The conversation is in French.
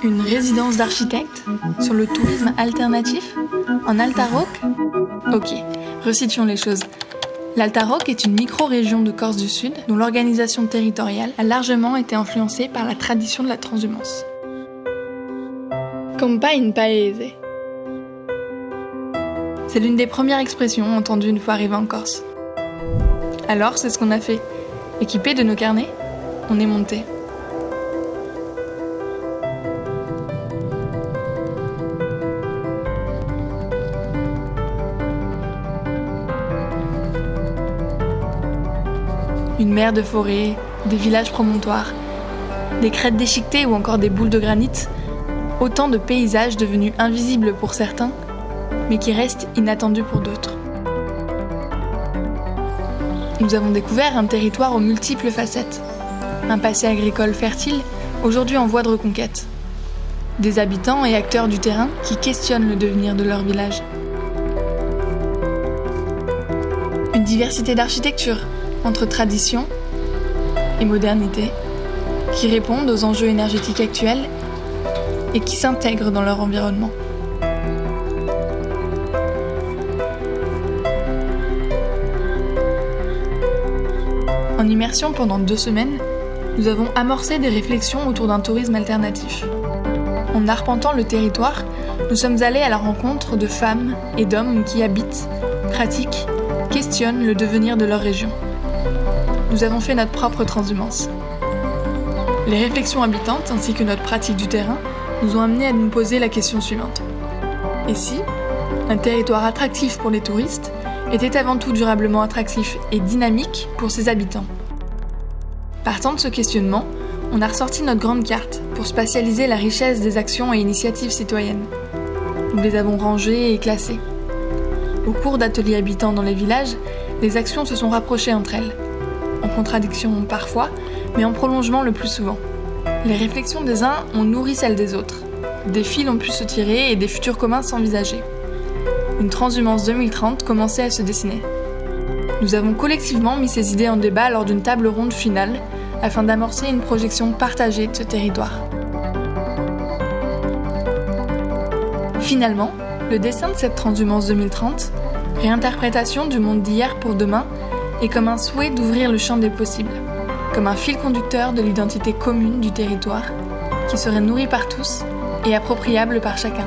Une résidence d'architecte sur le tourisme alternatif en Altaroc ? Ok, resituons les choses. L'Altaroc est une micro-région de Corse du Sud dont l'organisation territoriale a largement été influencée par la tradition de la transhumance. Campagne paese. C'est l'une des premières expressions entendues une fois arrivé en Corse. Alors, c'est ce qu'on a fait. Équipés de nos carnets, on est monté. Une mer de forêt, des villages promontoires, des crêtes déchiquetées ou encore des boules de granit, autant de paysages devenus invisibles pour certains, mais qui restent inattendus pour d'autres. Nous avons découvert un territoire aux multiples facettes, un passé agricole fertile, aujourd'hui en voie de reconquête, des habitants et acteurs du terrain qui questionnent le devenir de leur village. Une diversité d'architecture, entre tradition et modernité, qui répondent aux enjeux énergétiques actuels et qui s'intègrent dans leur environnement. En immersion pendant 2 semaines, nous avons amorcé des réflexions autour d'un tourisme alternatif. En arpentant le territoire, nous sommes allés à la rencontre de femmes et d'hommes qui habitent, pratiquent, questionnent le devenir de leur région. Nous avons fait notre propre transhumance. Les réflexions habitantes ainsi que notre pratique du terrain nous ont amenés à nous poser la question suivante. Et si un territoire attractif pour les touristes était avant tout durablement attractif et dynamique pour ses habitants ? Partant de ce questionnement, on a ressorti notre grande carte pour spatialiser la richesse des actions et initiatives citoyennes. Nous les avons rangées et classées. Au cours d'ateliers habitants dans les villages, les actions se sont rapprochées entre elles. En contradiction parfois, mais en prolongement le plus souvent. Les réflexions des uns ont nourri celles des autres. Des fils ont pu se tirer et des futurs communs s'envisager. Une transhumance 2030 commençait à se dessiner. Nous avons collectivement mis ces idées en débat lors d'une table ronde finale afin d'amorcer une projection partagée de ce territoire. Finalement, le dessin de cette transhumance 2030, réinterprétation du monde d'hier pour demain, est comme un souhait d'ouvrir le champ des possibles, comme un fil conducteur de l'identité commune du territoire, qui serait nourri par tous et appropriable par chacun.